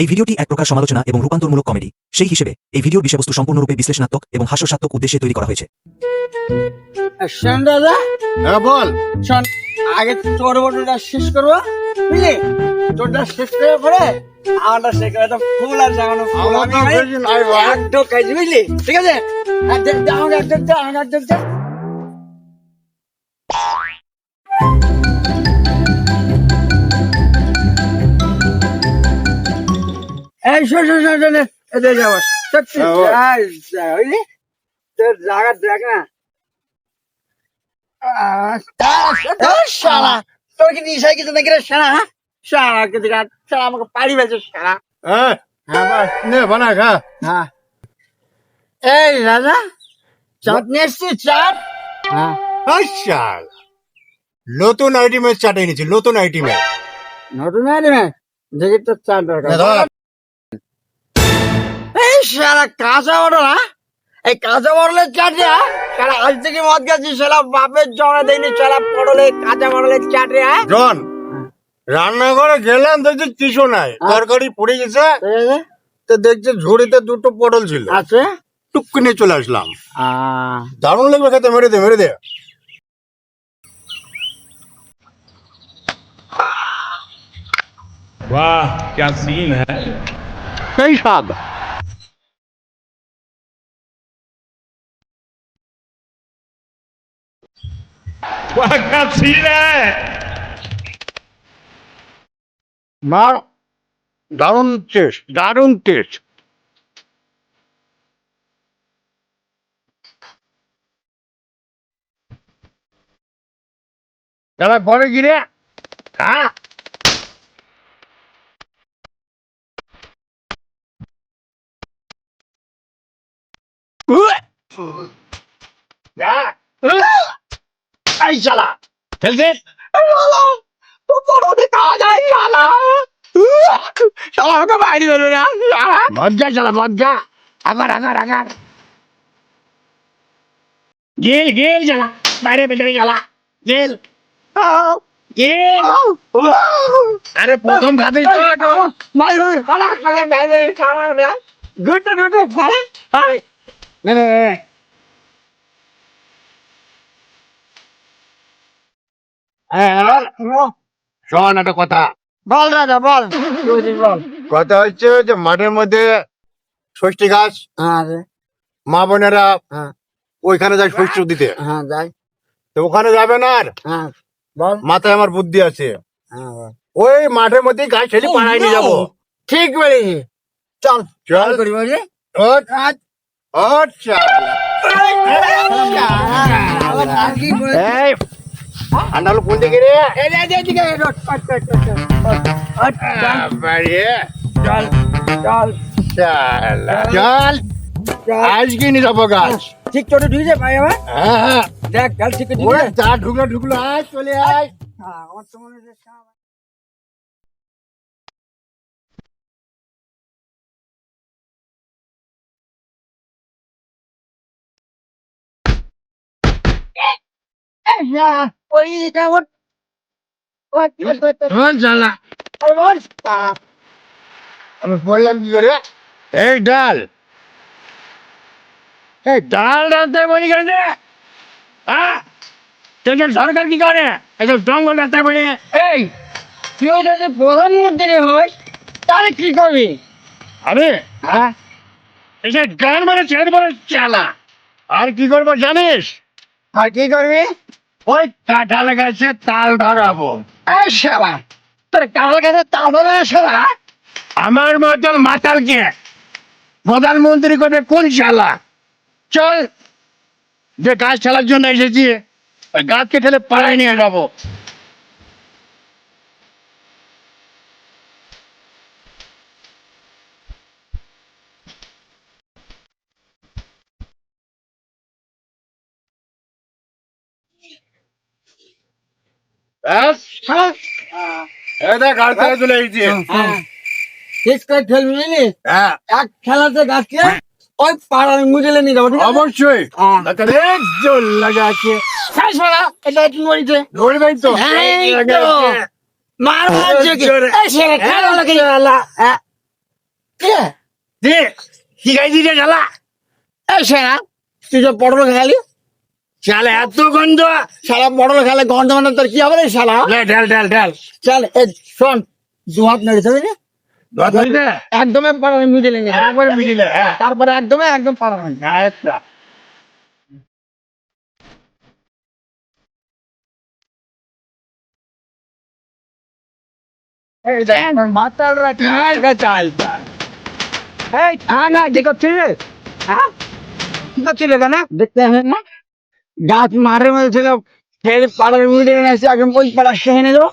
এই ভিডিওটি এক প্রকার সমালোচনা এবং রূপান্তরমূলক কমেডি। সেই হিসেবে এই ভিডিওর বিষয়বস্তু সম্পূর্ণরূপে বিশ্লেষণাত্মক এবং হাস্যরসাত্মক উদ্দেশ্যে তৈরি করা হয়েছে। শোন দাদা, হ্যাঁ বল। শোন, আগে তোর বটনটা শেষ করবো, বুঝলি? তোরটা শেষ করে পরে আমারটা শেষ করে তো ফুল আর জাগানো ফুল আমার তো আমি বেশি নাই ভাই। এক ঢোক খাইছি, বুঝলি? ঠিক আছে, আমাকে এক ঢোক দে, আমাকে এক ঢোক দে। এই শোন শোন শোন শোন, এদের যাবো সত্যি, হ্যাঁ, বল। বুঝলি? তোর জায়গা দেখ না। শালা, তোর কি নিশায় কিছু নাকি রে শালা? হ্যাঁ শালা, কিছু শালা আমাকে পাড়ি বেঁচে শালা। হ্যাঁ হ্যাঁ বল। নে বানা খা। হ্যাঁ, এই রাজা, চাট নিয়ে এসছি, চাট। হ্যাঁ, আচ্ছা, নতুন আইটেমের চাট এনেছি, নতুন আইটেমের। নতুন আইটেমে দেখি তো চাট দরকার। এই শালা কাঁচা বড়ল, হ্যাঁ এই কাঁচা বড়লের চাট রে, হ্যাঁ? শালা আজ থেকে মদ গেছি, শালা বাপের জমা দেয়নি, শালা পটলের কাঁচা বড়লের চাট রে, হ্যাঁ? জন, রান্নাঘরে গেলাম দেখছি কিছু নাই, তরকারি পড়ে গেছে, ঠিক আছে? তো দেখছি ঝুড়িতে দুটো পটল ছিল, আছে? টুক নিয়ে চলে আসলাম। আহ, দারুণ লাগবে খেতে, মেরে দে মেরে দে। वाह क्या सीन है। সেই স্বাদ। वाह क्या सीन है। মা, দারুণ টেস্ট, দারুণ টেস্ট। এবার পরে গিরে, হ্যাঁ এই শালা ফেলছে মজ্জা শালা মজ্জা। আগার আগার আগার গেল গেল শালা, বাইরে বেঁধে গেলা গেল গেল। আরে প্রথম খাতে গুড গুড শোন একটা কথা। বল রাজা বল, বল। কথা হচ্ছে যে মাঠের মধ্যে ষষ্ঠী গাছ, হ্যাঁ রে, মা বোনেরা হ্যাঁ ওইখানে যায় শস্য দিতে, হ্যাঁ যাই, তো ওখানে যাবে না। আর হ্যাঁ বল, মাথায় আমার বুদ্ধি আছে, হ্যাঁ বল। ওই মাঠের মধ্যে গাছ ছেড়ে পাড়ায় নিয়ে যাবো। ঠিক বলেছি, চল চল করি বলি। ওঠ, ওঠ শালা। এই আন্ডালো কোন দিকে রে? বাড়িয়ে চল চল শালা চল, আজকে নিয়ে যাবো গাছ। ঠিক করে ঢুকেছে ভাই আমার, হ্যাঁ হ্যাঁ, দেখ গাল ঠিক করে ওরে ঢুকেছে। যা ঢুকলো ঢুকলো, আয় চলে আয়। হ্যাঁ, আমার তো মনে হচ্ছে শালা। ওই এটা ওর শালা আমি বললাম কি করে? এই ডাল, এই ডাল রাখতে বলি কেন? সরকার কি করে এইসব জঙ্গল রাখতে বলি? এই তুই যদি প্রধানমন্ত্রী হয় তাহলে কি করবি? আমি হ্যাঁ, এসে গান মানে ছেড়ে বলে চালা। আর কি করবো জানিস? আর কি করবি? ওই কাঁঠাল গাছে তাল ধরাবো। এই শালা, তোর কাল কাছে তাল ধরে শালা। আমার মতন মাতালকে প্রধানমন্ত্রী করে কোন শালা? চল, যে গাছ ছাড়ার জন্য এসেছি ওই গাছকে ঠেলে পাড়ায় নিয়ে যাবো। ব্যাস, এই দেখ গাছ থেকে চলে এসেছি। হ্যাঁ, ঠিক করে খেলবি বুঝলি? হ্যাঁ এক খেলাতে গাছকে ওই পাড়ার মুজেলে নিয়ে যাবো, ঠিক আছে? অবশ্যই। হ্যাঁ। তাহলে জল লাগাচ্ছে শেষ বেলা, এটা একটু নড়িতে। ধরবেই তো। এই তো। মার মারছে কি? জোরে। এই ছেলে খেলা লাগে। হ্যাঁ, কি খাইছি রে শালা? এই শালা তুই যে পটল খালি শালা এত গন্ধ। শালা পটল খেলে গন্ধ মানে তোর কি হবে রে শালা? লে, ঢাল ঢাল ঢাল। চল এই শোন দু হাত নেড়ে দেবে না ধরতে? একদমই পাড়ার মিডিলে একবারে মিডিলে, হ্যাঁ। তারপরে একদম পাড়ার আচ্ছা। মাতাল রাখি চাল। এই না দেখো ছিল হ্যাঁ ছিল কেন দেখতে হবে না গাছ মারের মধ্যে ছিল ফের পাড়ার মিডিলে এসে আগে ওই পাড়া সেখানে যাও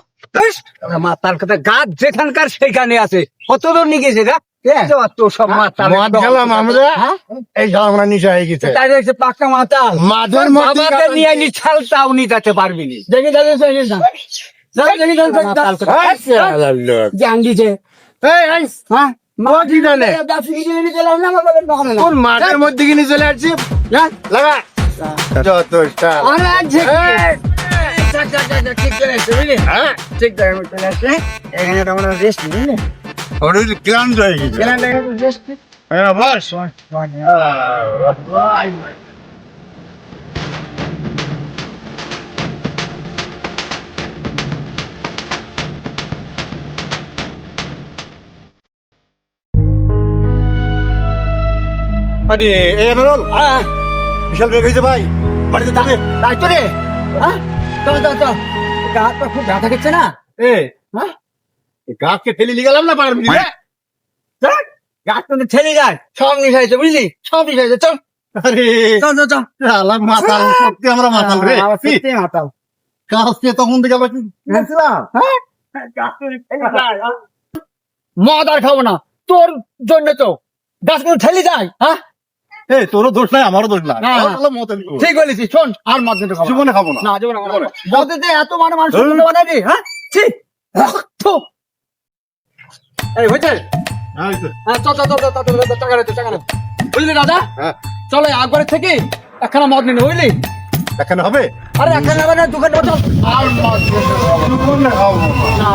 মাতাল কথা গাছ যেখানকার সেখানে আছে কত দূর নিয়ে গেছে গা তো সব মাতাল মদ খেলাম আমরা, এই শালা আমরা নিশা হয়ে গেছে। তাই দেখছে পাক্কা মাতাল মাথার মধ্যে বাবাকে নিয়ে আইনি ছালটাও নিতে পারবি নি দেখি জ্ঞান দিছে এই, এই, হ্যাঁ মদ কি জানে? কোন মাঠের মধ্যে কিনে চলে আসছি? লাগা। যত শালা। এই, হ্যাঁ, ওটা হচ্ছে ক্লান্ত হয়ে গেছে। হ্যাঁ, বস। আরে, এই আনারুল, বিশাল বেগ হয়েছে ভাই, বাড়িতে যাবে। খুব ব্যথা করছে না গাছকে ঠেলে নিয়ে গেলাম না পাড়ার মিডিলে। গাছ তো ঠেলে যায় সব মিশাইছে বুঝলি সব মিশাইছে চল আরে, চল চল চল শালা মাতাল, সত্যি আমরা মাতাল রে। সত্যি মাতাল গাছকে তখন থেকে আবার কি বলছিলাম? মদ আর খাবো না তোর জন্য তো গাছগুলো ঠেলে যায় হ্যাঁ এই, তোরও দোষ নাই, আমারও দোষ নাই। না, না। আমার শালা মদ আমি খাবো। ঠিক বলেছিস শোন আর মদ কিন্তু খাবো না। জীবনে খাবো না। না জীবনে খাবো না মদেতে এত মানুষ বানাবি হ্যাঁ ঠিক এই হয়েছে এই তো। হ্যাঁ চল চল চল চল চল চল টাকা রেখে টাকা রেখে বুঝলি দাদা হ্যাঁ, চলো একবারে থেকে একখানা মদ নিন বুঝলি এখানে হবে? আরে একখানা হবে না দোকানে চল আর মদ খেতে হবে না। জীবনে খাবো না। না